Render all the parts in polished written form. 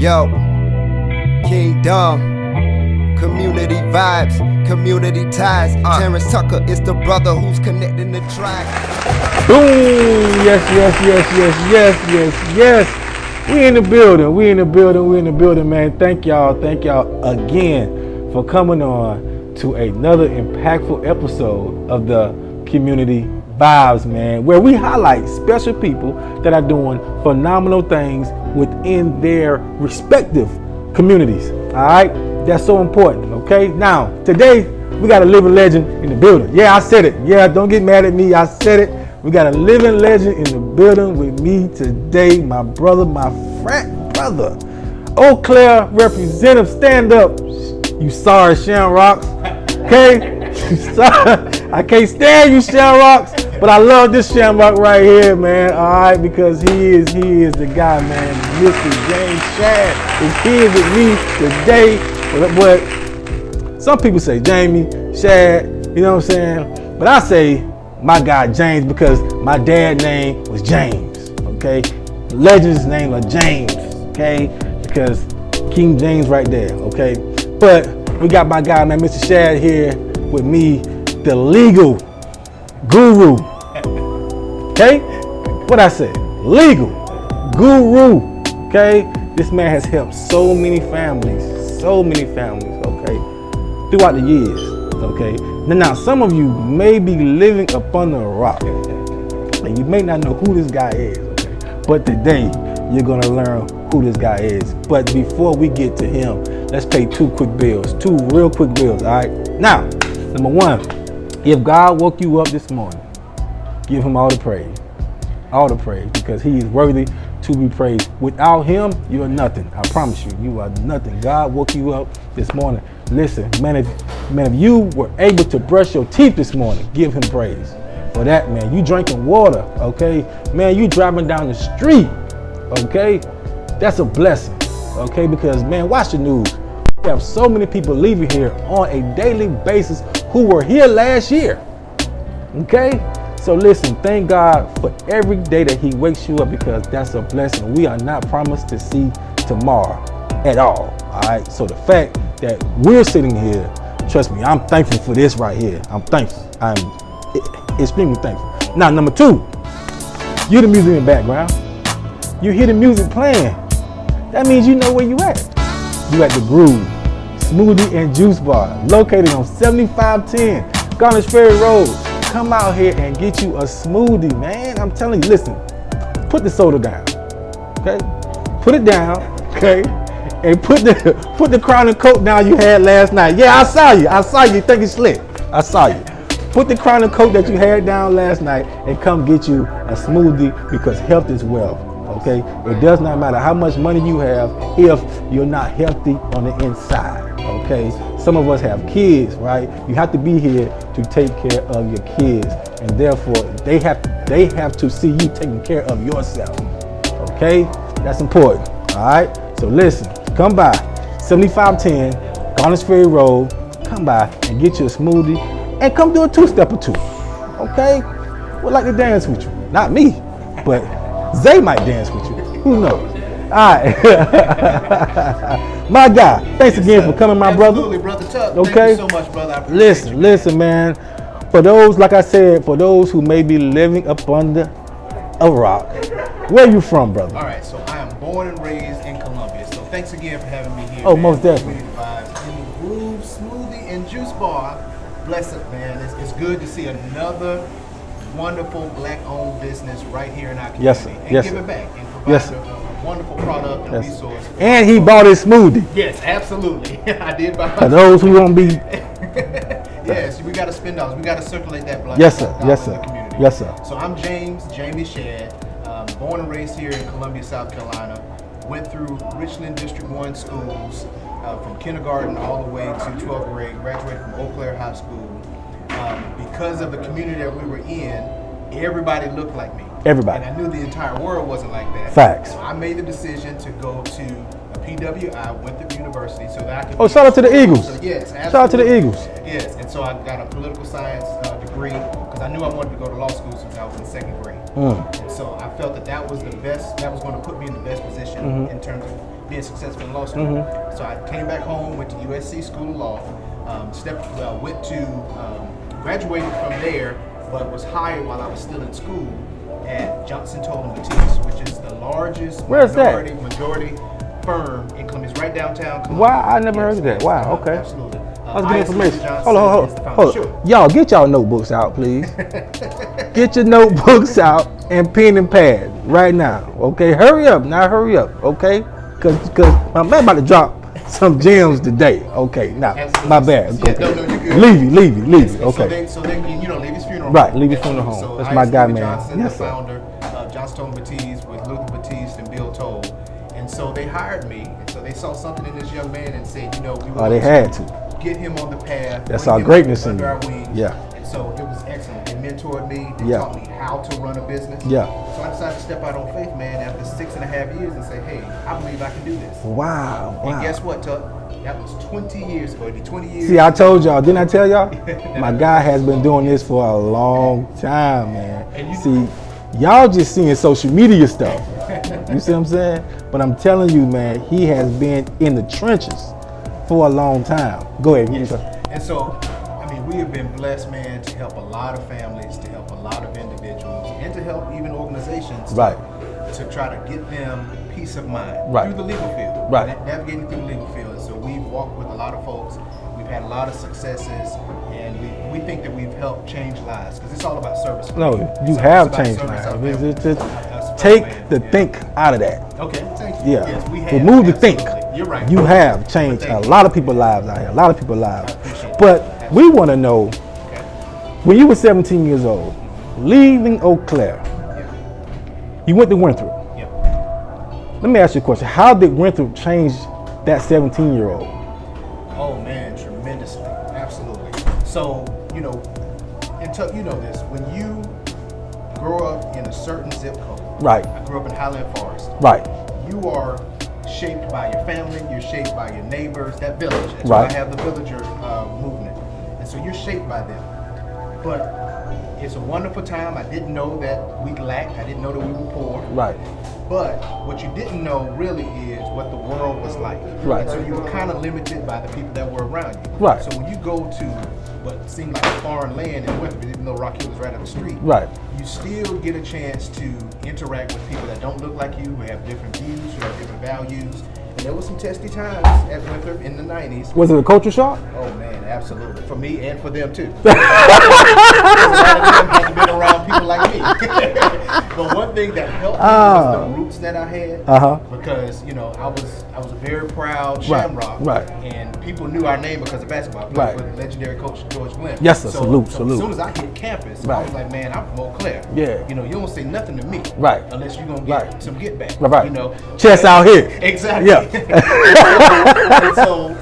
Yo, Kingdom, community vibes, community ties. Terrance Tucker is the brother who's connecting the track. Boom! Yes. We in the building, man. Thank y'all again for coming on to another impactful episode of the Community Vibes, man, where we highlight special people that are doing phenomenal things within their respective communities. All right, that's so important. Okay, now today we got a living legend in the building. Yeah, I said it. Yeah, don't get mad at me. I said it. We got a living legend in the building with me today. My brother, my frat brother, Eau Claire representative. Stand up, you sorry Shamrocks. Okay, I can't stand you Shamrocks. But I love this Shamrock right here, man. All right, because he is the guy, man. Mr. James Shad is here with me today. But some people say Jamie, Shad, you know what I'm saying? But I say my guy James because my dad's name was James, okay? Legend's name was James, okay? Because King James right there, okay? But we got my guy, man, Mr. Shad here with me, the legal guru. Okay? What I say? Legal guru. Okay? This man has helped so many families, okay, throughout the years. Okay. Now some of you may be living up under a rock. And you may not know who this guy is, okay? But today you're gonna learn who this guy is. But before we get to him, let's pay two real quick bills, all right? Now, number one, if God woke you up this morning, give him all the praise, because he is worthy to be praised. Without him, you are nothing. I promise you, you are nothing. God woke you up this morning. Listen, man, if you were able to brush your teeth this morning, give him praise for that, man. You drinking water, okay? Man, you driving down the street, okay? That's a blessing, okay? Because, man, watch the news. We have so many people leaving here on a daily basis who were here last year, okay? So listen, thank God for every day that he wakes you up, because that's a blessing. We are not promised to see tomorrow at all right? So the fact that we're sitting here, trust me, I'm thankful for this right here. I'm thankful. I'm extremely thankful. Now, number two, you the music in the background. You hear the music playing. That means you know where you at. You at the Groove Smoothie and Juice Bar, located on 7510 Garnish Ferry Road. Come out here and get you a smoothie, man. I'm telling you, listen, put the soda down, okay? Put it down, okay? And put the Crown and Coke down you had last night. Yeah, I saw you. You think it's slick. I saw you. Put the Crown and Coke that you had down last night and come get you a smoothie, because health is wealth, okay? It does not matter how much money you have if you're not healthy on the inside, okay? Some of us have kids, right? You have to be here to take care of your kids, and therefore they have to see you taking care of yourself, okay? That's important, all right? So listen, come by 7510 Garnish Ferry Road. Come by and get you a smoothie, and come do a two-step or two, okay? We'd like to dance with you. Not me, but Zay might dance with you. Who knows? All right. My guy, thanks again for coming, my brother. Absolutely, Brother Tuck. Okay. Thank you so much, brother. I appreciate you. Listen, man. For those, like I said, for those who may be living up under a rock, where you from, brother? All right, so I am born and raised in Columbia. So thanks again for having me here. Oh, man. most definitely. Community Vibes in the Groove Smoothie and Juice Bar. Bless it, man. It's good to see another wonderful black-owned business right here in our community. Yes, sir. And yes, give sir. it back and provide Yes, sir. a wonderful product and Yes. resource. And he bought his smoothie. Yes, absolutely. I did buy For those who won't be. Yes, we got to spend dollars. We got to circulate that black Yes, sir. dollar Yes, in sir. the community. Yes, sir. So I'm Jamie Shad, born and raised here in Columbia, South Carolina. Went through Richland District 1 schools from kindergarten all the way to 12th grade. Graduated from Eau Claire High School. Because of the community that we were in, everybody looked like me. Everybody. And I knew the entire world wasn't like that. Facts. So I made the decision to go to a PWI, Winthrop University, so that I could. Oh, shout out to the Eagles. So, yes, absolutely. Shout out to the Eagles. Yes, and so I got a political science degree because I knew I wanted to go to law school since I was in second grade. And so I felt that was the best. That was going to put me in the best position in terms of being successful in law school. So I came back home, went to USC School of Law, went to graduated from there, but was hired while I was still in school at Johnson Toll and Batiste, which is the largest majority firm in Columbia. It's right downtown Columbia. Wow, I never heard of that. Wow, okay. Absolutely. That's good information. Hold on. Sure. Y'all, get y'all notebooks out, please. Get your notebooks out and pen and pad right now. Okay, hurry up. Now hurry up. Okay, because my man about to drop some gems today. Okay, now my bad. Yeah, Okay. no, you're good. Leave it. Okay. So then leave his funeral. Right, leave his funeral home. So That's my guy, man. Johnson, Yes, the sir. founder of Johnson Toll and Batiste with Luther Batiste and Bill Toll. And so they hired me. And so they saw something in this young man and said, we want They had to. get him on the path. That's bring our him greatness in under you. our wings. Yeah. And so it was excellent. They mentored me. They Yeah. taught me how to run a business. Yeah. So I decided to step out on faith, man, after 6.5 years and say, hey, I believe I can do this. Wow. And guess what, Tuck? That was 20 years ago. 20 years. See, I told y'all, didn't I tell y'all? My guy has been doing this for a long time, man. See, y'all just seeing social media stuff. You see what I'm saying? But I'm telling you, man, he has been in the trenches for a long time. Go ahead. Yes. And so, we have been blessed, man, to help a lot of families, to help a lot of individuals, and to help even organizations to try to get them peace of mind through the legal field. Navigating through the legal field. And so we've walked with a lot of folks. We've had a lot of successes, and we think that we've helped change lives because it's all about service. No, you have changed lives. Take the think out of that. Okay, thank you. Yeah. Yes, we have. Remove the think. You're right. You have changed a lot of people's lives out here. A lot of people's lives. But we want to know, when you were 17 years old, leaving Eau Claire, you went to Winthrop. Let me ask you a question. How did Winthrop change that 17-year-old? Oh man, tremendously. Absolutely. So, and Tuck, you know this, when you grow up in a certain zip code. Right. I grew up in Highland Forest. Right. You are shaped by your family, you're shaped by your neighbors, that village. That's Right. why I have the villager movement. And so you're shaped by them. But it's a wonderful time. I didn't know that we lacked. I didn't know that we were poor. Right. But what you didn't know really is what the world was like. Right. And so you were kind of limited by the people that were around you. Right. So when you go to what seemed like a foreign land in Winthrop, even though Rock Hill was right up the street, Right. you still get a chance to interact with people that don't look like you, who have different views, who have different values. And there were some testy times at Winthrop in the 90s. Was it a culture shock? Oh man, absolutely. For me and for them too. A lot of them had been around people like me. But one thing that helped me was the roots that I had. Because I was a very proud Shamrock. Right. And people knew our name because of basketball. I played with legendary coach George Glenn. Yes, sir. So Salute. as soon as I hit campus, I was like, man, I'm from Eau Claire. Yeah. You don't say nothing to me. Right. Unless you're gonna get some get back. Right. Chest out here. Exactly. Yeah. And so,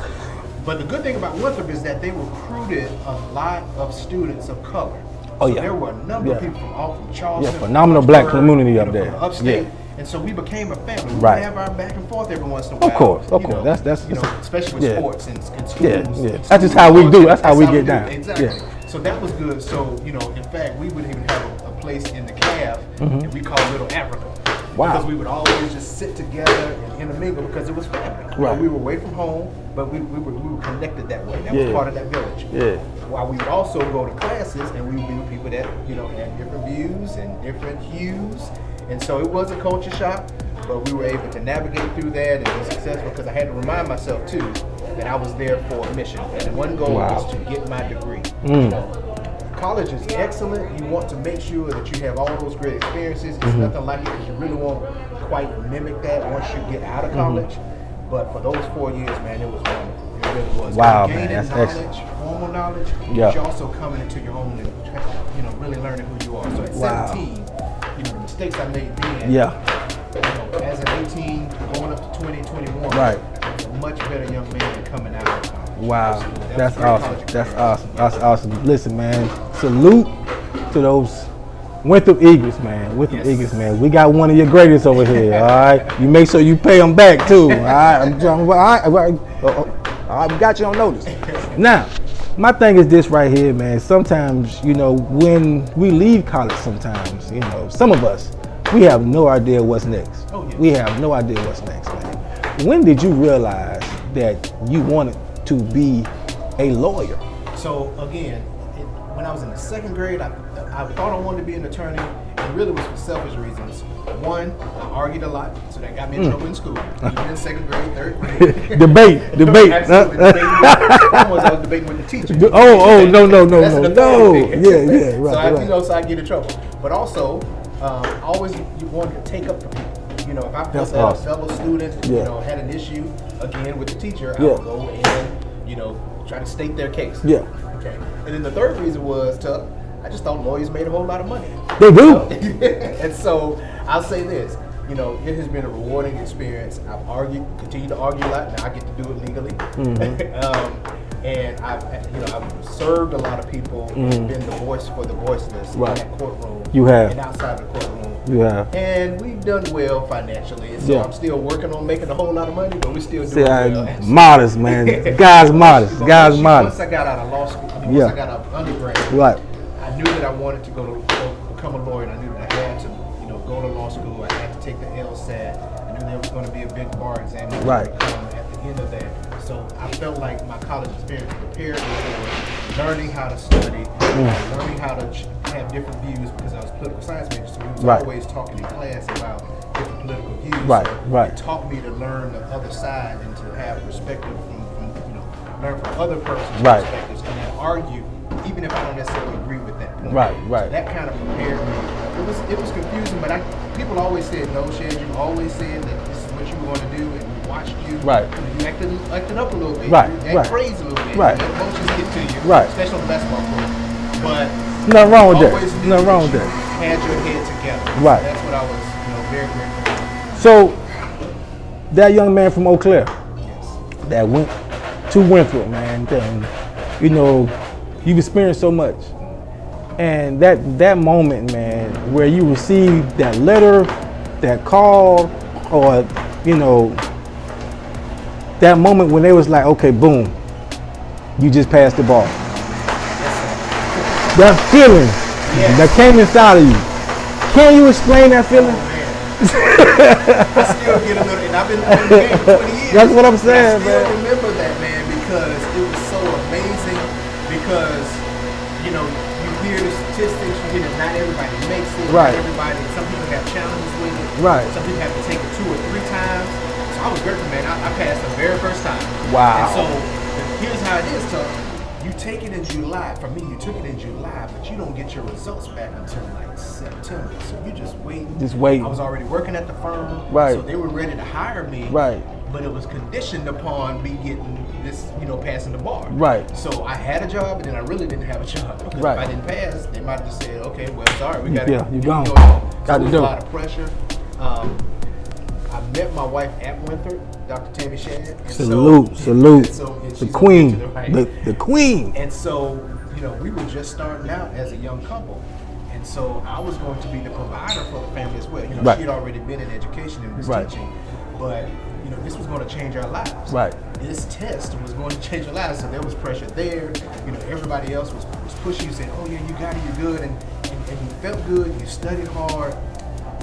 but the good thing about Winthrop is that they recruited a lot of students of color. Oh, So yeah. there were a number of people from Charleston. Yeah, phenomenal black community up there. From upstate. Yeah. And so we became a family. We Right. would have our back and forth every once in a while. Of course. That's especially with sports and schools. Yeah. And That's just how we do. That's how we get down. Exactly. Yeah. So that was good. So, in fact, we would even have a place in the cave that we call Little Africa. Wow. Because we would always just sit together and intermingle because it was family. Right. We were away from home, but we were connected that way. That was part of that village. Yeah. While we would also go to classes and we would be with people that, had different views and different hues. And so it was a culture shock, but we were able to navigate through that and be successful because I had to remind myself too that I was there for a mission. And one goal was to get my degree. College is excellent. You want to make sure that you have all those great experiences. It's nothing like it because you really won't quite mimic that once you get out of college. But for those 4 years, man, it was wonderful. It really was. Wow, Gaining man, that's knowledge, excellent. formal knowledge, but you're also coming into your own and really learning who you are. So at 17, the mistakes I made then, as an 18, going up to 20, 21, Right. I was a much better young man coming out of college. Wow, Absolutely. that's was a great awesome. college That's experience. awesome. That's awesome. Listen, man, salute to those Winthrop Eagles, man. Winthrop Yes. Eagles, man. We got one of your greatest over here, all right? You make sure you pay them back, too, all right? All right, we got you on notice. Now, my thing is this right here, man. Sometimes, you know, when we leave college sometimes, you know, some of us, we have no idea what's next. Oh, yeah. We have no idea what's next, man. When did you realize that you wanted to be a lawyer? So again, when I was in the second grade, I thought I wanted to be an attorney, and really was for selfish reasons. One, I argued a lot, so that got me in trouble in school. Even in second grade, third grade. Debate. Absolutely, debating. I was debating with the teacher. No. Yeah, right. So I get in trouble. But also, always you wanted to take up for people. You know, if I felt that a fellow student, you know, had an issue again with the teacher, I would go and, you know, try to state their case. Yeah. Okay. And then the third reason was, Tuck, I just thought lawyers made a whole lot of money. They do. And so I'll say this, you know, it has been a rewarding experience. I've continued to argue a lot. Now I get to do it legally. And I've served a lot of people and been the voice for the voiceless in that courtroom. You have. And outside of the courtroom. You have. And we've done well financially. And so I'm still working on making a whole lot of money, but we're still doing well. Modest, man. God's modest. God's modest. Once I got out of law school, once I got out of undergrad, I knew that I wanted to go become a lawyer, and I knew that I had to, you know, go to law school. I had to take the LSAT. I knew there was going to be a big bar exam at the end of that. So I felt like my college experience prepared me for learning how to study, learning how to have different views, because I was a political science major, so we was always talking in class about different political views. So it taught me to learn the other side and to have perspective from you know, learn from other person's perspectives and then argue, even if I don't necessarily agree with that point. So that kind of prepared me. It was confusing, but people always said, no, Shad, you always said that this is what you were going to do, and we watched you. You acted up a little bit. You act crazy a little bit. Your emotions get to you, especially on the basketball court. But nothing wrong with that. Nothing wrong with that. Had your head together. That's what I was, you know, very grateful for. So that young man from Eau Claire that went to Winthrop, man, and, you know, you've experienced so much. And that moment, man, where you received that letter, that call, or, you know, that moment when they was like, okay, boom, you just passed the bar. That feeling that came inside of you. Can you explain that feeling? I still get a little, and I've been in the game for 20 years. That's what I'm saying, man. I still remember that, man, because it was so amazing. Because, you know, you hear the statistics, you hear that not everybody makes it. Not everybody, some people have challenges with it. Some people have to take it 2 or 3 times. So I was grateful, man. I passed the very first time. Wow. And so here's how it is, Tuck. You take it in July. For me, you took it in July, but you don't get your results back until like September. So you just wait. I was already working at the firm, so they were ready to hire me. But it was conditioned upon me getting this, you know, passing the bar. So I had a job, and then I really didn't have a job. Because if I didn't pass, they might have just said, okay, well, sorry, we got to you're gone. Got to do a lot of pressure. I met my wife at Winthrop, Dr. Tammy Shad. Salute. The queen. The queen. And so, you know, we were just starting out as a young couple. And so I was going to be the provider for the family as well. You know, she had already been in education and was teaching. But, you know, this was going to change our lives. This test was going to change our lives. So there was pressure there. You know, everybody else was pushing you, saying, oh, yeah, you got it, you're good. And you felt good, you studied hard.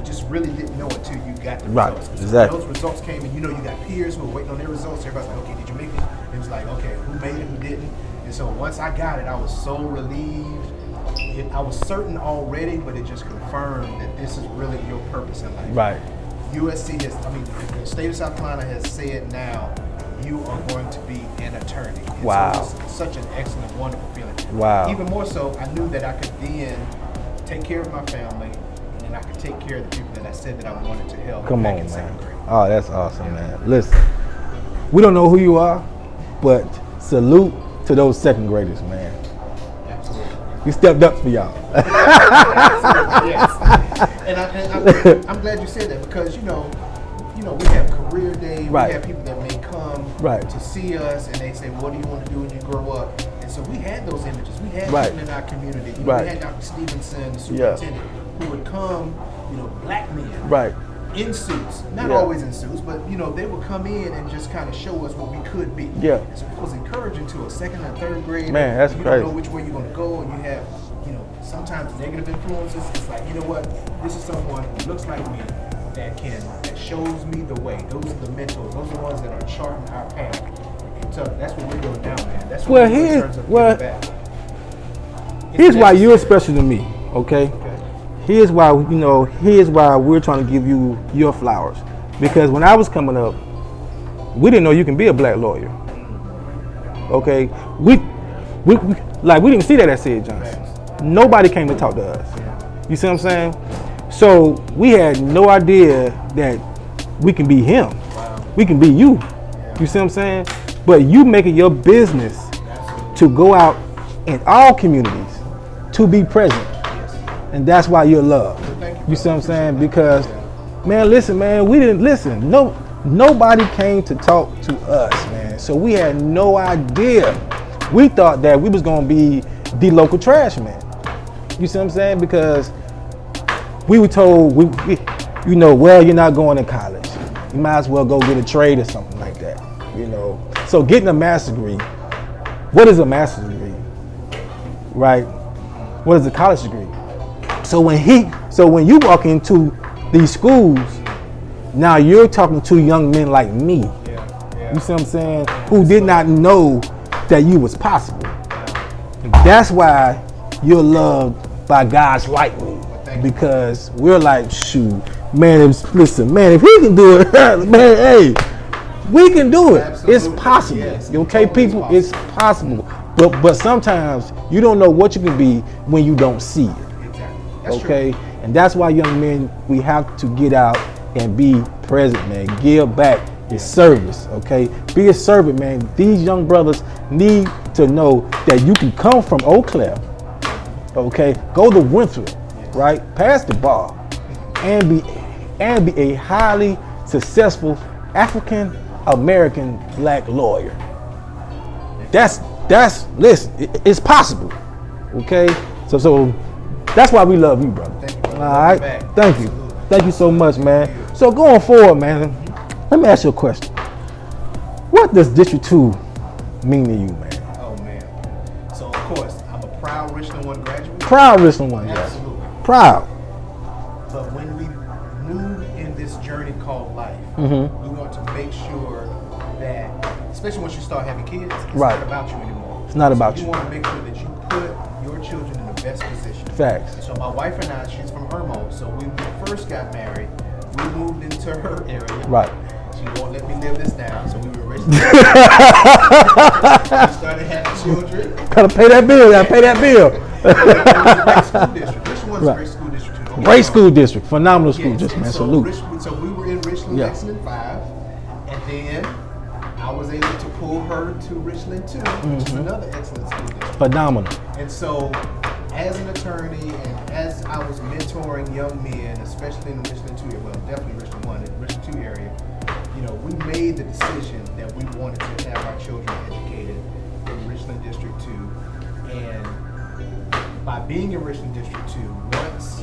Just really didn't know until you got the results. So those results came, and you know you got peers who were waiting on their results. Everybody's like, okay, did you make it? It was like, okay, who made it, who didn't? And so once I got it, I was so relieved. I was certain already, but it just confirmed that this is really your purpose in life. USC the state of South Carolina has said now, you are going to be an attorney. And so it's such an excellent, wonderful feeling. Even more so, I knew that I could then take care of my family, and I could take care of the people that I said that I wanted to help. Come on, man. Oh, that's awesome, man. Listen, we don't know who you are, but salute to those second graders, man. Absolutely. You stepped up for y'all. Absolutely, yes. And I'm glad you said that, because, you know, we have career day. We have people that may come to see us, and they say, what do you want to do when you grow up? And so we had those images. We had people in our community. You know, we had Dr. Stevenson, the superintendent. who would come, black men. Right. In suits, not Yeah. always in suits, but they would come in and just kind of show us what we could be. Yeah. So it was encouraging to a second and third grade. Man, that's you crazy. You don't know which way you're going to go, and you have, sometimes negative influences. It's like, you know what? This is someone who looks like me that shows me the way. Those are the mentors. Those are the ones that are charting our path. And so that's what we're doing now, man. That's what we're doing in terms of giving back. Here's why you're special to me, okay? Here's why we're trying to give you your flowers. Because when I was coming up, we didn't know you can be a black lawyer. Okay? We didn't see that at Sid Johnson. Nobody came to talk to us. You see what I'm saying? So we had no idea that we can be him. We can be you. You see what I'm saying? But you make it your business to go out in all communities to be present. And that's why you're loved. You see what I'm saying? Because, man, listen, man, we didn't listen. Nobody came to talk to us, man. So we had no idea. We thought that we was gonna be the local trash man. You see what I'm saying? Because we were told, well, you're not going to college. You might as well go get a trade or something like that. So getting a master's degree. What is a master's degree? Right? What is a college degree? So when you walk into these schools, now you're talking to young men like me. You see what I'm saying? Who did not know that you was possible. That's why you're loved by guys like me. Because we're like, shoot, man, if he can do it, man, hey, we can do it. Absolutely. It's possible. Yes, okay, people, possible. It's possible. But sometimes you don't know what you can be when you don't see it. That's okay, true. And that's why young men, we have to get out and be present, man. Give back. It's service, okay? Be a servant, man. These young brothers need to know that you can come from Eau Claire, okay? Go to Winthrop, right? Pass the bar, and be a highly successful African American black lawyer. That's listen. It's possible, okay? So that's why we love you, brother. Thank you, brother. All right, thank you. Thank you so much, man. So going forward, man, let me ask you a question. What does District 2 mean to you, man? Oh, man. So, of course, I'm a proud Richland 1 graduate. Proud Richland 1, yes. Absolutely. Proud. But when we move in this journey called life, we want to make sure that, especially once you start having kids, it's not about you anymore. It's not about you. You want to make sure that you put your children in the best position. Facts. So my wife and I, she's from Irmo, so when we first got married, we moved into her area. Right. She won't let me live this down, so we were rich. We started having children. Gotta pay that bill. Great school district. Richland was a great school district too. Great school district. Phenomenal school district, man. Salute. So we were in Richland, Lexington 5, and then I was able to pull her to Richland 2, which is another excellent school district. Phenomenal. And so, as an attorney and as I was mentoring young men, especially in the Richland 2 area, well, definitely Richland 1 and Richland 2 area, we made the decision that we wanted to have our children educated in Richland District 2. And by being in Richland District 2, once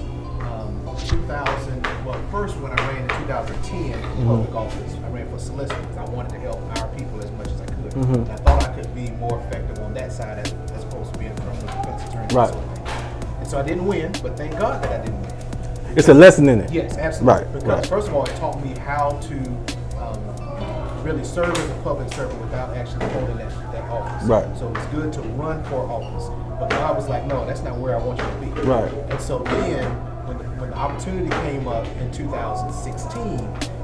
2000, well, first when I ran in 2010 in public office, I ran for solicitor because I wanted to help our people as much as I could. And I thought I could be more effective on that side as opposed to being a criminal defense attorney. Right. And so I didn't win, but thank God that I didn't win. It's a lesson in it. Yes, absolutely. Right. Because first of all, it taught me how to really serve as a public servant without actually holding that office. Right. So it's good to run for office. But God was like, no, that's not where I want you to be. Right. And so then, when the opportunity came up in 2016,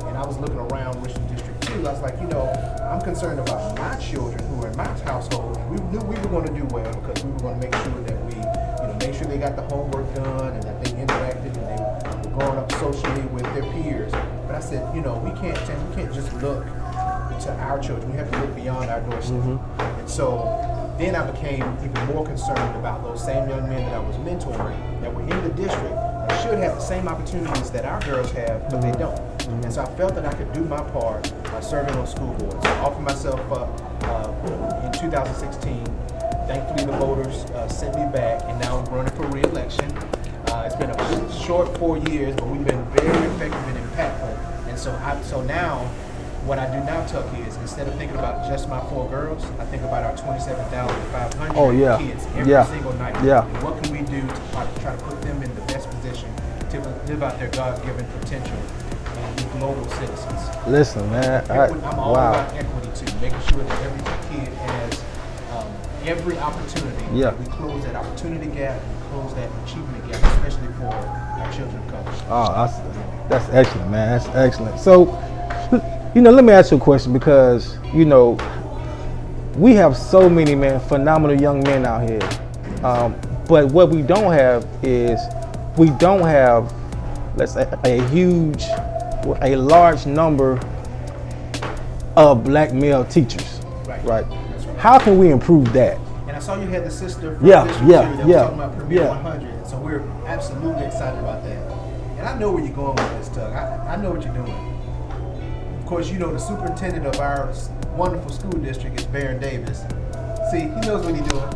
and I was looking around Richland District 2, I was like, I'm concerned about my children who are in my household. We knew we were going to do well because we were going to make sure that we, make sure they got the homework done and that they interacted and they were growing up socially with their peers. But I said, we can't just look to our children. We have to look beyond our doorstep. And so then I became even more concerned about those same young men that I was mentoring that were in the district that should have the same opportunities that our girls have, but they don't. And so I felt that I could do my part by serving on school boards. So I offered myself up in 2016. Thankfully, the voters sent me back, and now I'm running for re-election. It's been a short 4 years, but we've been very effective and impactful. And so now, what I do now, Tuck, is instead of thinking about just my 4 girls, I think about our 27,500 kids every single night. Yeah. And what can we do to try to put them in the best position to live out their God-given potential and be global citizens? Listen, man. I'm all about equity too, making sure that every kid has every opportunity. Yeah. We close that opportunity gap, we close that achievement gap, especially for our children of color. Oh, that's excellent, man. That's excellent. So, let me ask you a question, because, we have so many, man, phenomenal young men out here. But what we don't have is, let's say, a large number of black male teachers, right? Right. How can we improve that? And I saw you had the sister from Yeah, District 2 that was yeah, talking about Premier yeah. 100, so we're absolutely excited about that. And I know where you're going with this, Tug. I know what you're doing. Of course, the superintendent of our wonderful school district is Baron Davis. See, he knows what he's doing.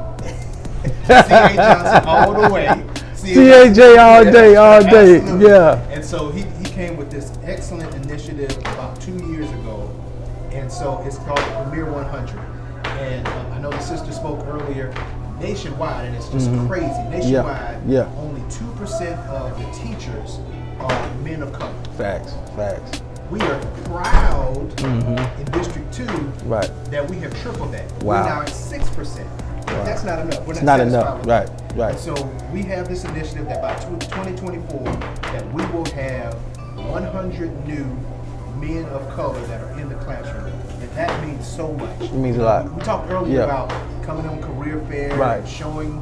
C.A. Johnson all the way. C.A.J. all day, Absolutely. yeah. And so he came with this excellent initiative about 2 years ago, and so it's called the Premier 100. And I know the sister spoke earlier, nationwide, and it's just crazy. Nationwide, only 2% of the teachers are men of color. Facts. We are proud in District 2 that we have tripled that. Wow. We're now at 6%. But that's not enough. We're It's not enough. with Right. that. And so we have this initiative that by 2024 that we will have 100 new men of color that are in the classroom. And that means so much. It means a lot. We talked earlier about coming on career fair and showing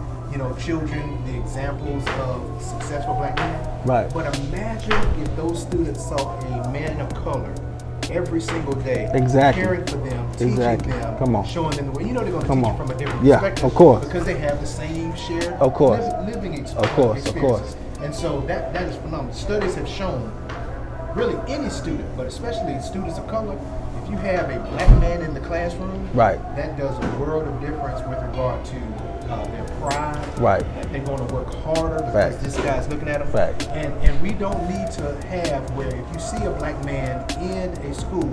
children the examples of successful black men. Right. But imagine if those students saw a man of color every single day, caring for them, teaching them, showing them the way. They're going to teach it from a different perspective. Of course. Because they have the same shared living experiences. Of course. And so that is phenomenal. Studies have shown, really any student, but especially students of color, if you have a black man in the classroom, that does a world of difference with regard to their pride, that they're going to work harder because this guy's looking at them. And we don't need to have where if you see a black man in a school,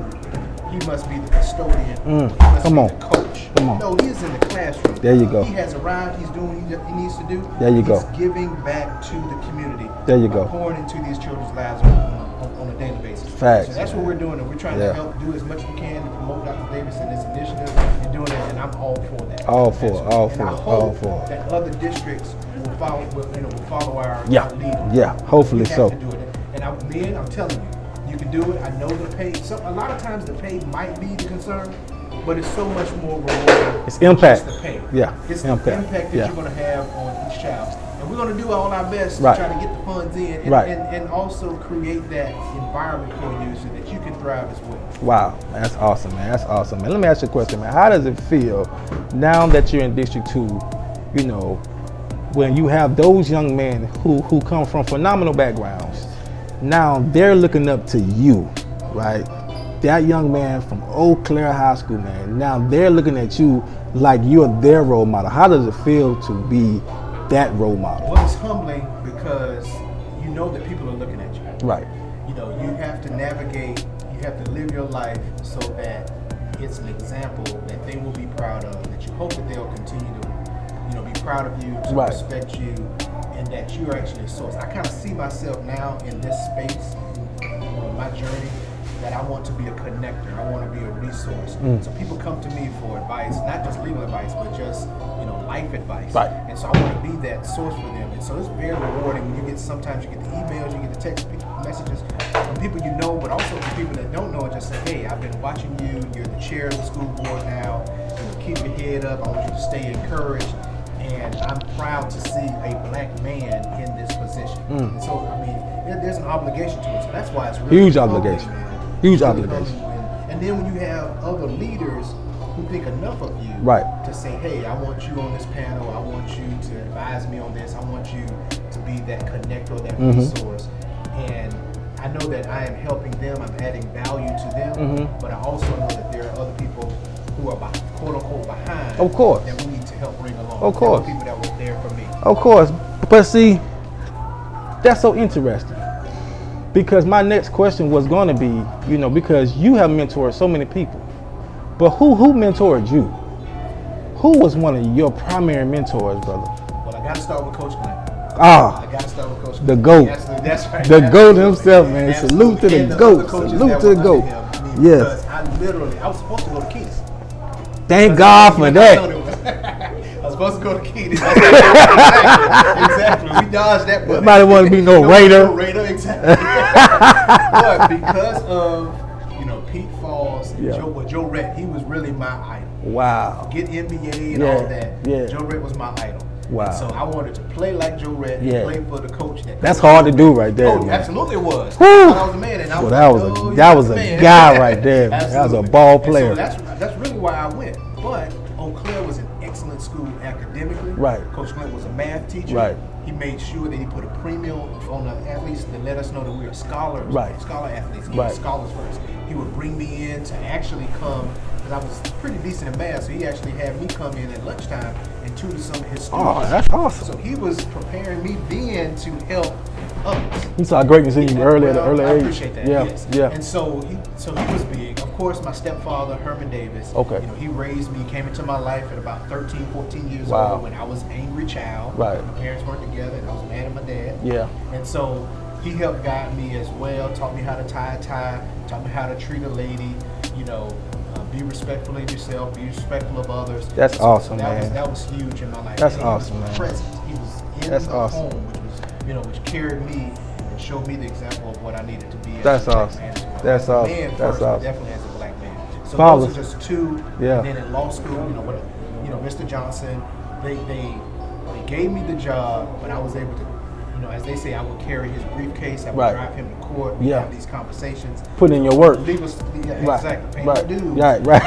he must be the custodian, he must be the coach. No, he's in the classroom. There you go. He has arrived, he's doing what he needs to do. There you go. He's giving back to the community. There you go. Pouring into these children's lives on a daily basis. Facts. So that's what we're doing, and we're trying to help do as much as we can to promote Dr. Davis and this initiative and doing it, and I'm all for that. All for it. That other districts will follow our lead. Yeah, hopefully so. To do it. And I'm telling you, you can do it. I know the pay. A lot of times the pay might be the concern, but it's so much more rewarding. It's impact. Just the pay. Yeah. It's the impact that you're going to have on each child. And we're going to do all our best to try to get the funds in and also create that environment for you so that you can thrive as well. Wow, that's awesome, man. That's awesome, man. Let me ask you a question, man. How does it feel now that you're in District 2, when you have those young men who come from phenomenal backgrounds, now they're looking up to you, right? That young man from Eau Claire High School, man, now they're looking at you like you're their role model. How does it feel to be that role model? Well, it's humbling because you know that people are looking at you. Right. You have to navigate, you have to live your life so that it's an example that they will be proud of, that you hope that they'll continue to, be proud of you, to respect you, and that you're actually a source. I kind of see myself now in this space, on my journey, that I want to be a connector. I want to be a resource. So people come to me for advice, not just legal advice, but just life advice. Right. And so I want to be that source for them. And so it's very rewarding when sometimes you get the emails, you get the text messages from people you know, but also from people that don't know and just say, hey, I've been watching you. You're the chair of the school board now. Keep your head up. I want you to stay encouraged. And I'm proud to see a black man in this position. And so, there's an obligation to it. So that's why it's really huge obligation. Huge obligation. And then when you have other leaders who think enough of you to say, hey, I want you on this panel, I want you to advise me on this, I want you to be that connector, that resource. And I know that I am helping them, I'm adding value to them, but I also know that there are other people who are quote unquote behind that we need to help bring along. Of course. People that were there for me. Of course. But see, That's so interesting. Because my next question was going to be, you know, because you have mentored so many people, but who mentored you? Who was one of your primary mentors, brother? Well, I got to start with Coach Glenn. Ah, I got to start with Coach the Glenn. GOAT. That's right. The GOAT Absolutely. himself, man. Absolutely. Salute to the And GOAT. other coaches Salute that to the were GOAT. under him. I mean, Yes. because I was supposed to go to Keys. Thank God for that. I was supposed to go to Keys. Exactly. We dodged that bullet. Nobody want to be no Raider. No Raider, exactly. But because of, you know, Pete Falls and Joe Rett, he was really my idol. Wow. Get NBA and all that. Yeah. Joe Rett was my idol. Wow. And so I wanted to play like Joe Rett and play for the coach. That's hard to do right there. Oh, man. absolutely it was. Woo. I was a man, and I was That was a man. guy right there. Man. That was a ball player. And so that's really why I went. But Eau Claire was an excellent school academically. Right. Coach Clint was a math teacher. Right. He made sure that he put a premium on the athletes to let us know that we were scholars. Right. Scholar athletes. He Right. was scholars first. He would bring me in to actually come, because I was pretty decent in math, so he actually had me come in at lunchtime and tutor some of his students. Oh, that's awesome. So he was preparing me then to help others. He saw greatness in you early at an early I age. appreciate that. Yeah, Yes. yeah. And so he was big. Of course, my stepfather, Herman Davis. Okay. You know, he raised me, came into my life at about 13, 14 years Wow. old when I was an angry child. Right. My parents weren't together, and I was mad at my dad. Yeah. And so he helped guide me as well. Taught me how to tie a tie. Taught me how to treat a lady. You know. Be respectful of yourself. Be respectful of others. That's awesome, that man. That was huge in my life. That's And awesome, he was man. present. He was in That's the awesome. home, which carried me and showed me the example of what I needed to be. As That's a black awesome. man as well. That's As a awesome. man That's first, but awesome. definitely as a black man. So Father. those are just two. Yeah. And then in law school, Mr. Johnson, they gave me the job, but I was able to, as they say, I would carry his briefcase. I would Right. drive him to court. We Yeah. have these conversations. Put in your work. Legal, Right. exactly. Paying Right. my dues. Right. Right.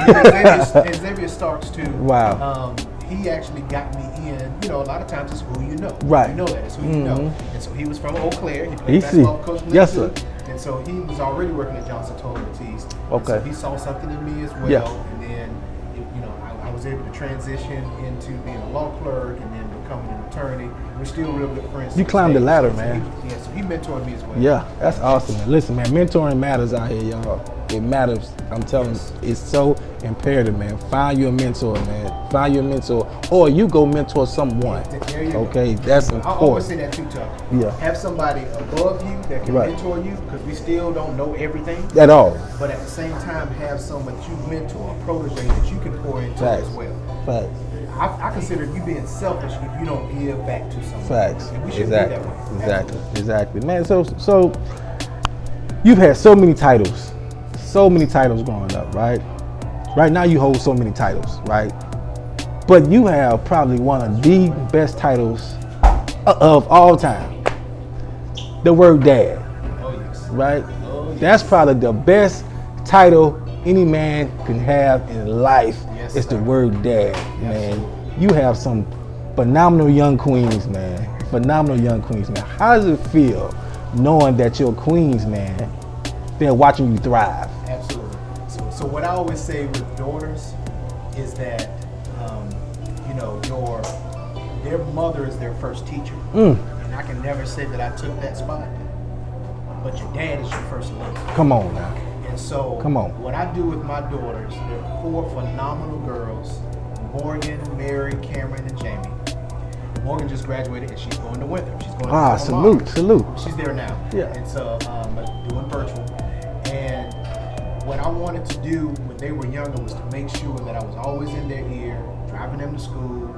And Xavier Starks too. Wow. He actually got me in. A lot of times it's who you know. Right. You know that it's who you know. And so he was from Eau Claire. He played EC. basketball for Coach Yes, Lee, sir. too. And so he was already working at Johnson Total Ortiz. Okay. So he saw something in me as well. Yeah. And then, I was able to transition into being a law clerk and then becoming an attorney. We're still real good friends. You to climbed this the day. ladder, So man. So he mentored me as well. Yeah, that's awesome, man. Listen, man, mentoring matters out here, y'all. It matters. I'm telling you, it's so imperative, man. Find you a mentor, man. Find you a mentor, or you go mentor someone. There you go. Okay, that's I always say important. that too, Tuck. Yeah. Have somebody above you that can Right. mentor you, because we still don't know everything. At all. But at the same time, have someone that you mentor, a protege that you can pour into Facts. as well. Facts. I consider you being selfish if you don't give back to someone. Facts. And we should Exactly. be that way. Exactly. Exactly. Man, so you've had so many titles growing up, right? Right now you hold so many titles, right? But you have probably one of the best titles of all time. The word dad, Oh yes. right? Oh, yes. That's probably the best title any man can have in life. Yes, It's the sir. word dad, man. Absolutely. You have some phenomenal young queens, man. Phenomenal young queens, man. How does it feel knowing that your queens, man, they're watching you thrive? Absolutely. So what I always say with daughters is that, their mother is their first teacher. And I can never say that I took that spot, but your dad is your first love. Come on now. And so Come on. what I do with my daughters, they're 4 phenomenal girls, Morgan, Mary, Cameron, and Jamie. Morgan just graduated and she's going to Winthrop. She's going to Salute. She's there now. Yeah. And so doing virtual. And what I wanted to do when they were younger was to make sure that I was always in their ear, driving them to school,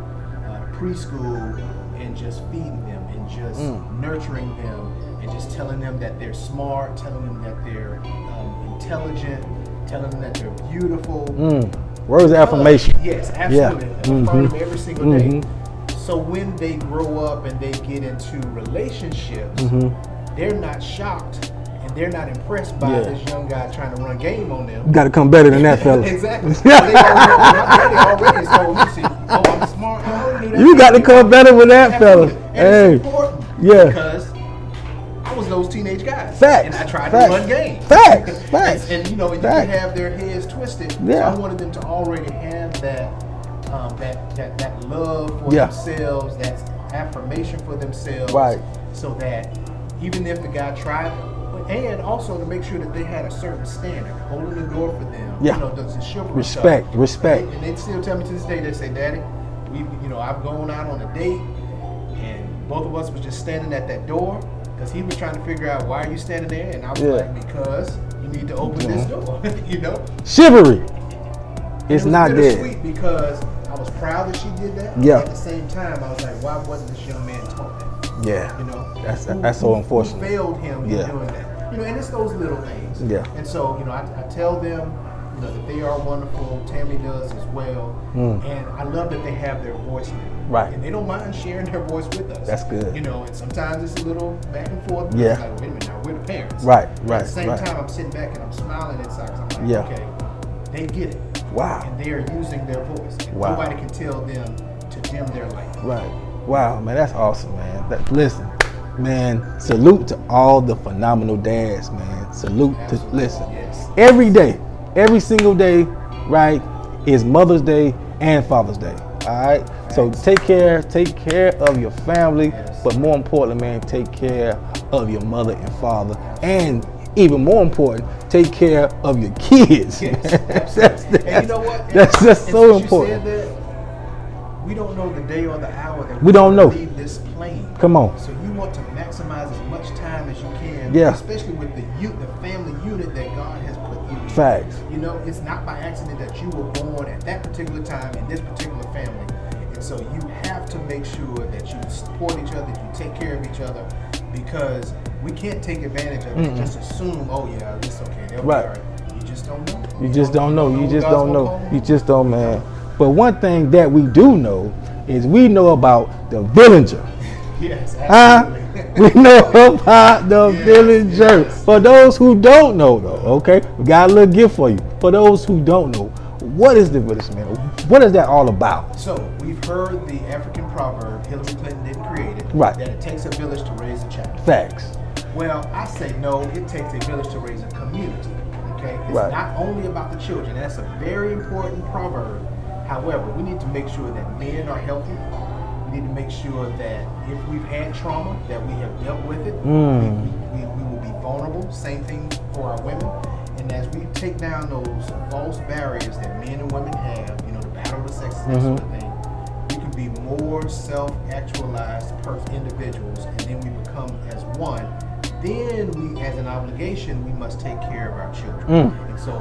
preschool, and just feeding them and just nurturing them and just telling them that they're smart, telling them that they're intelligent, telling them that they're beautiful. Words of affirmation. Yes, absolutely. Yeah. Affirm them every single day. So when they grow up and they get into relationships, they're not shocked and they're not impressed by this young guy trying to run game on them. You got to come better than that, fella. Exactly. They already told me, see, I'm smart. You got to come better with that, fella. And Hey. it's important because I was those teenage guys. Facts. And I tried Facts. to run game. Facts. Facts. And you Facts. can have their heads twisted. Yeah. So I wanted them to already have that love for Yeah. themselves, that affirmation for themselves. Right. So that even if the guy tried, and also to make sure that they had a certain standard, holding the door for them. Yeah. You know, the chivalry Respect, stuff. respect. And they still tell me to this day, they say, Daddy, I've gone out on a date, and both of us was just standing at that door, because he was trying to figure out, why are you standing there? And I was like, because you need to open this door, you know? Chivalry. It's not there. there. Sweet because I was proud that she did that. Yeah. At the same time, I was like, why wasn't this young man taught that? Yeah. You know? That's so unfortunate. Who failed him in Yeah. doing that? You know, and it's those little things. Yeah. And so, I tell them, that they are wonderful. Tammy does as well. And I love that they have their voice now. Right. And they don't mind sharing their voice with us. That's good. And sometimes it's a little back and forth. But Yeah. It's like, wait a minute, now we're the parents. Right. At the same Right. time, I'm sitting back and I'm smiling inside because I'm like, Yeah. okay, they get it. Wow. And they are using their voice. And Wow. nobody can tell them to dim their light. Right. Wow, man, that's awesome, man. Listen, man, salute to all the phenomenal dads, man. Salute Absolutely. to listen. Yes. Every day, every single day, right, is Mother's Day and Father's Day. All right. So take care of your family, Yes. but more importantly, man, take care of your mother and father, and even more important, take care of your kids. Yes, man. absolutely. And you know what? That's just And so since important. You said that, we don't know the day or the hour that We we're don't gonna know. leave this plane. Come on. So you want to maximize as much time as you can, Yeah. especially with the family unit that God has put you in. Facts. It's not by accident that you were born at that particular time in this particular family. And so you have to make sure that you support each other, you take care of each other, because we can't take advantage of it and just assume, oh yeah, it's okay, they'll Right. be all right. You just don't know. You just don't know. You when just God's don't gonna know. call You you. just don't, man. But one thing that we do know is we know about the villager. Yes, Huh? absolutely. We know about the Yes, villager. yes. For those who don't know, though, okay, we got a little gift for you. For those who don't know, what is the villager, man? What is that all about? So we've heard the African proverb Hillary Clinton didn't create it, Right. that it takes a village to raise a child. Facts. Well, I say no, it takes a village to raise a community. Okay? It's Right. not only about the children. That's a very important proverb. However, we need to make sure that men are healthy. We need to make sure that if we've had trauma, that we have dealt with it. We will be vulnerable. Same thing for our women. And as we take down those false barriers that men and women have, the battle of the sexes, that sort of thing, we can be more self-actualized individuals, and then we become as one. Then we, as an obligation, we must take care of our children. And so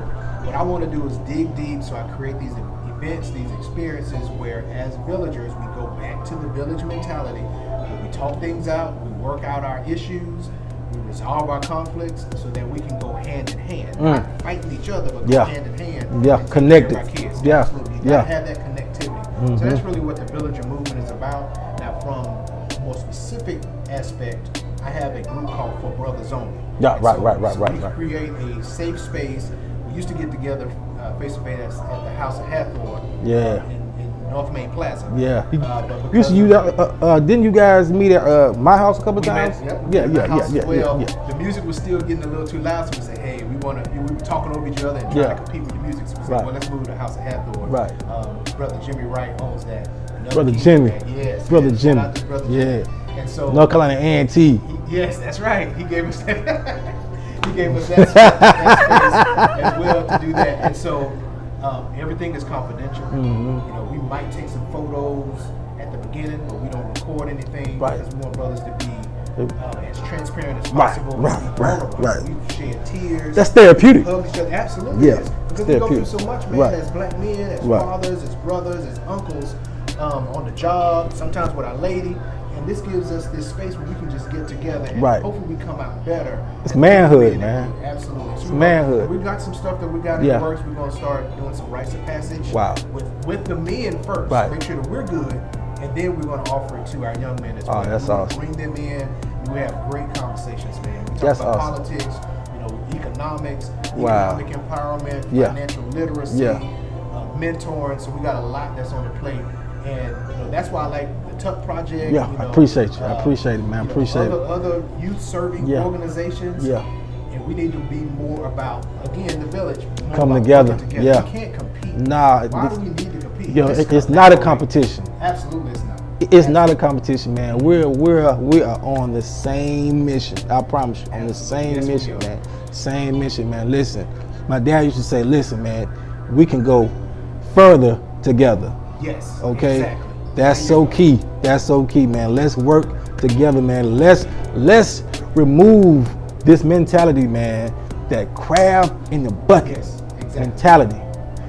what I want to do is dig deep, so I create these events, these experiences where as villagers, we go back to the village mentality, where we talk things out, we work out our issues, we resolve our conflicts, so that we can go hand in hand, not fighting each other, but go hand in hand. Yeah, and take connected. care of our kids. Yeah, Absolutely. You yeah. gotta have that connectivity. So that's really what the villager movement is about. Now, from a more specific aspect, I have a group called For Brothers Only. Yeah, And right. We create a safe space. We used to get together face to face at the House of Hathor. Yeah. In North Main Plaza. Yeah. But Used to didn't you guys meet at my house a couple times? Yeah. Well, the music was still getting a little too loud, so we said, hey, we were talking over each other and trying to compete with the music. So we said, well, let's move to the House of Hathor. Right. Brother Jimmy Wright owns that. Brother Jimmy. Yes. Brother Shout Jimmy. out to Brother Yeah. Jimmy. And so North Carolina A&T. Yes, that's right. He gave us that. He gave us that space as well to do that. And so everything is confidential. We might take some photos at the beginning, but we don't record anything because we want brothers to be as transparent as possible. Right. We've shared tears. That's therapeutic. Hugged each other. Absolutely. Yeah. It is. Because we go through so much, man, as black men, as fathers, as brothers, as uncles, on the job, sometimes with our lady. And this gives us this space where we can just get together and hopefully we come out better. It's manhood, man. Absolutely. It's manhood. We've got some stuff that we got in the works. We're going to start doing some rites of passage with the men first. Make sure that we're good. And then we're going to offer it to our young men as well. Oh, that's awesome. Bring them in. We have great conversations, man. We talk about politics, economics, economic empowerment, financial literacy, mentoring. So we got a lot that's on the plate. And that's why I like the Tuck Project. Yeah, I appreciate you. I appreciate it, man. Other youth-serving organizations. Yeah. And we need to be more about, again, the village. Come together. Yeah. We can't compete. Nah. Why do we need to compete? It's not a competition. Absolutely, it's not. It's not a competition, man. We are on the same mission. I promise you, on the same mission, man. Same mission, man. Listen, my dad used to say, listen, man, we can go further together. Yes. Okay. Exactly. That's so key. That's so key, man. Let's work together, man. Let's remove this mentality, man. That crab in the bucket mentality,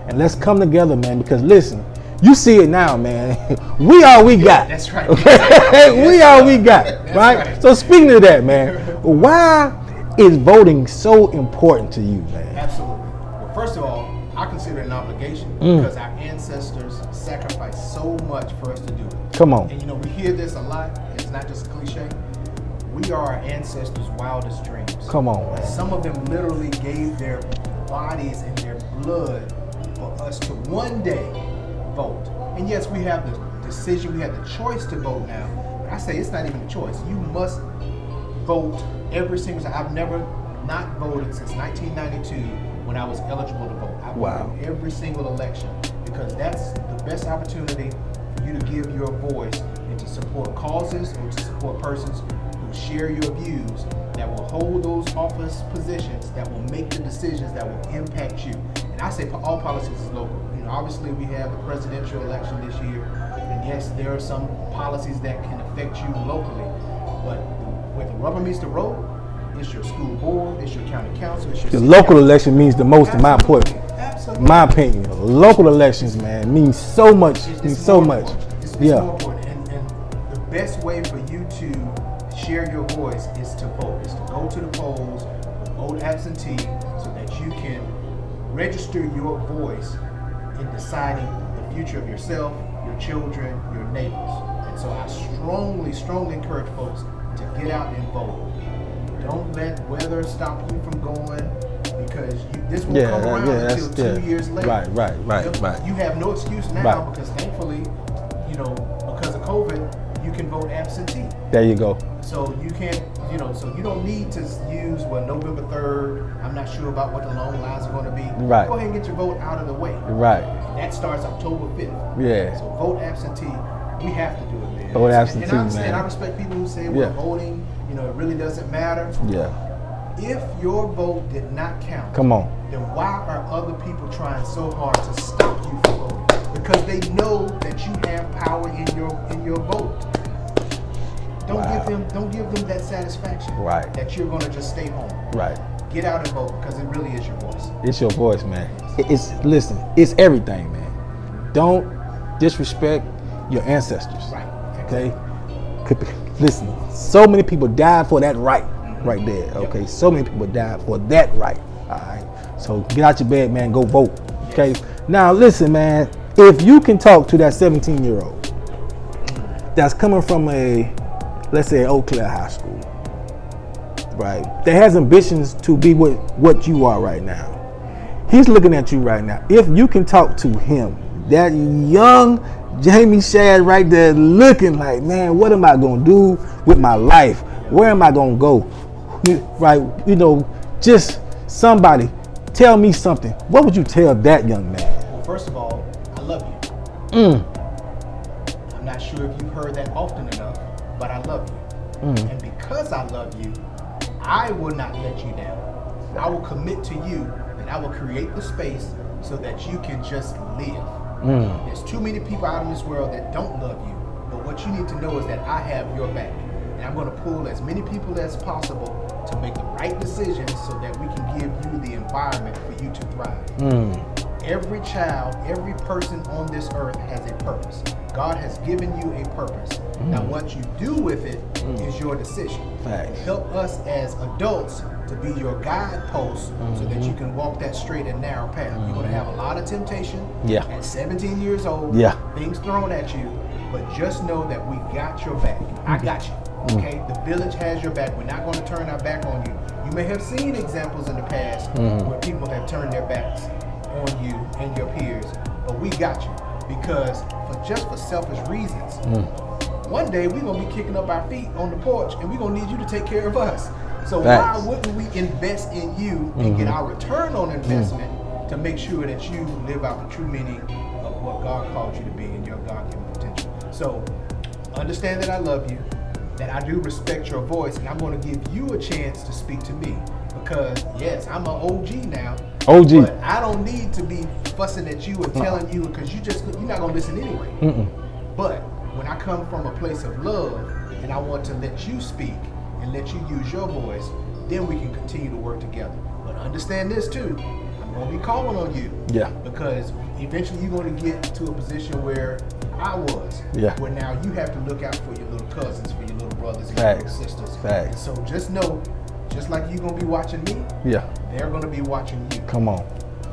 and let's come together, man. Because listen, you see it now, man. We all we got. That's right. Okay? We all we got. Right? So speaking of that, man, why is voting so important to you, man? Absolutely. Well, first of all, I consider it an obligation because our ancestors sacrificed so much for us to do it. Come on. And we hear this a lot. It's not just a cliche. We are our ancestors' wildest dreams. Come on, man. Some of them literally gave their bodies and their blood for us to one day vote. And yes, we have the decision, we have the choice to vote now. But I say it's not even a choice. You must vote every single time. I've never not voted since 1992 when I was eligible to vote. I voted every single election because that's the best opportunity for you to give your voice and to support causes or to support persons who share your views, that will hold those office positions, that will make the decisions that will impact you. And I say all politics is local. Obviously we have the presidential election this year, and yes, there are some policies that can affect you locally, but where the rubber meets the road, it's your school board, it's your county council, it's your the local election means the most in my point. Absolutely. My opinion. Local elections, man, means so much. It's so much. It's more important. And the best way for you to share your voice is to vote. Is to go to the polls, vote absentee, so that you can register your voice in deciding the future of yourself, your children, your neighbors. And so I strongly encourage folks to get out and vote. Don't let weather stop you from going, because this won't come around until 2 years later. Right. You have no excuse now because thankfully, because of COVID, you can vote absentee. There you go. So you can't, so you don't need to use, November 3rd, I'm not sure about what the long lines are going to be. Right. Go ahead and get your vote out of the way. Right. And that starts October 5th. Yeah. So vote absentee. We have to do it, man. Vote absentee, and I understand, man. I respect people who say, well, voting, it really doesn't matter. Yeah. If your vote did not count, come on, then why are other people trying so hard to stop you from voting? Because they know that you have power in your vote. Don't give them that satisfaction. Right. That you're gonna just stay home. Right. Get out and vote, because it really is your voice. It's your voice, man. It's everything, man. Don't disrespect your ancestors. Right. Okay. Listen, so many people died for that right there. Okay. Yep. So many people died for that right. All right. So get out your bed, man. Go vote. Okay. Yes. Now listen, man. If you can talk to that 17-year-old that's coming from let's say Eau Claire High School, right? That has ambitions to be what you are right now. He's looking at you right now. If you can talk to him, that young Jamie Shad right there looking like, man, what am I gonna do with my life? Where am I gonna go? Right, just somebody tell me something. What would you tell that young man? Well, first of all, I love you. I'm not sure if you've heard that often enough, but I love you. And because I love you, I will not let you down. I will commit to you, and I will create the space so that you can just live. There's too many people out in this world that don't love you, but what you need to know is that I have your back, and I'm going to pull as many people as possible to make the right decisions so that we can give you the environment for you to thrive. Every child, every person on this earth has a purpose. God has given you a purpose. Now what you do with it is your decision. And help us as adults to be your guideposts so that you can walk that straight and narrow path. You're going to have a lot of temptation at 17 years old, things thrown at you, but just know that we got your back. I got you. Okay? The village has your back. We're not going to turn our back on you. You may have seen examples in the past where people have turned their backs on you and your peers, but we got you, because for selfish reasons, one day we're gonna be kicking up our feet on the porch and we're gonna need you to take care of us. So why wouldn't we invest in you and get our return on investment to make sure that you live out the true meaning of what God called you to be in your God-given potential? So understand that I love you, that I do respect your voice, and I'm going to give you a chance to speak to me. Because yes, I'm an OG now. OG. But I don't need to be fussing at you and telling you, because you're not going to listen anyway. But when I come from a place of love and I want to let you speak and let you use your voice, then we can continue to work together. But understand this too, I'm going to be calling on you. Yeah. Because eventually you're going to get to a position where I was. Yeah. Where now you have to look out for your little cousins, for your little brothers and Facts. your little sisters. Facts. And so just know, just like you're going to be watching me, Yeah. they're going to be watching you. Come on.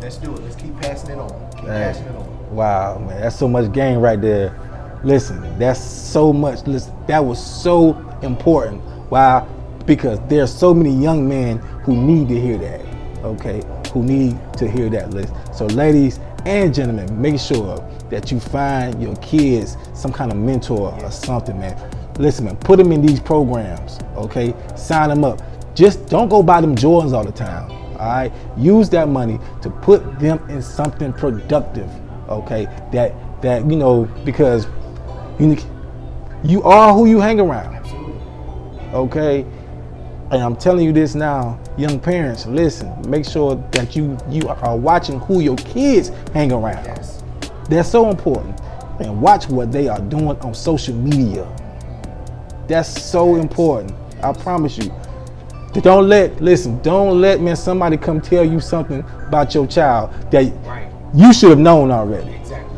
Let's do it. Let's keep passing it on. Keep passing it on. Wow, man, that's so much game right there. Listen, that's so much. Listen, that was so important. Why? Because there's so many young men who need to hear that. Okay, who need to hear that list. So, ladies and gentlemen, make sure that you find your kids some kind of mentor or something, man. Listen, man, put them in these programs. Okay, sign them up. Just don't go buy them Jordans all the time. All right, use that money to put them in something productive. Okay, that you know, because you are who you hang around. Absolutely. Okay, and I'm telling you this now, young parents, listen, make sure that you are watching who your kids hang around. Yes. That's so important. And watch what they are doing on social media. That's so important. I promise you. Don't let man, somebody come tell you something about your child that you should have known already. Exactly.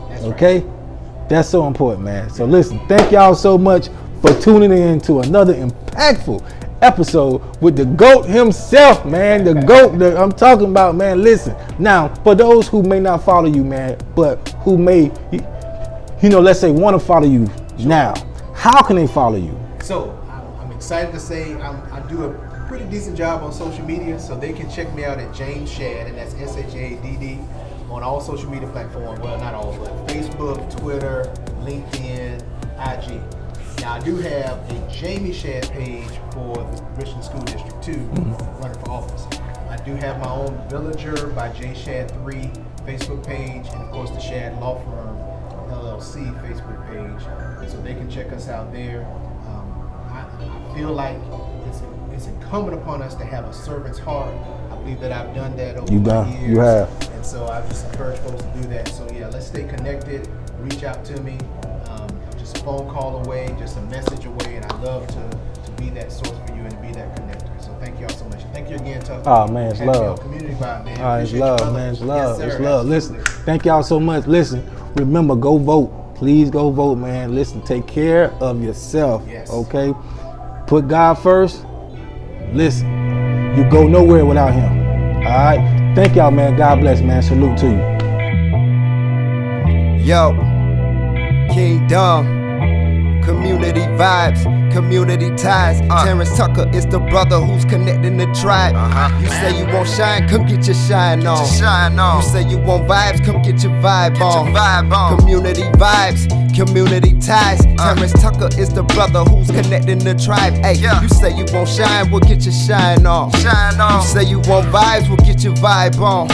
That's okay? Right. That's so important, man. So listen, thank y'all so much for tuning in to another impactful episode with the GOAT himself, man. The GOAT that I'm talking about, man. Listen, now, for those who may not follow you, man, but who may, let's say want to follow you now, how can they follow you? So, I'm excited to say I do a pretty decent job on social media, so they can check me out at James Shadd, and that's SHADD, on all social media platforms. Well, not all, but Facebook, Twitter, LinkedIn, IG. Now, I do have a Jamie Shadd page for the Richland School District 2, running for office. I do have my own Villager by J Shadd 3 Facebook page, and of course the Shadd Law Firm LLC Facebook page, so they can check us out there. I feel like it's incumbent upon us to have a servant's heart. I believe that I've done that over the years. You have. And so I just encourage folks to do that. So yeah, let's stay connected. Reach out to me. Just a phone call away, just a message away, and I love to be that source for you and to be that connector. So thank you all so much. Thank you again, Tucker. Oh man, it's love. Community vibe, man. It's love, man. It's love. Yes, it's sir. love. Absolutely. Listen, thank y'all so much. Listen, remember, go vote. Please go vote, man. Listen, take care of yourself. Yes. Okay? Put God first. Listen, you go nowhere without him. All right? Thank y'all, man. God bless, man. Salute to you. Yo, Kingdom, community vibes, community ties. Terrance Tucker is the brother who's connecting the tribe. You say you want shine, come get your shine on. You say you want vibes, come get your vibe on. Community vibes, community ties. Terrance Tucker is the brother who's connecting the tribe. Hey, you say you want shine, we'll get your shine on. You say you want vibes, we'll get your vibe on.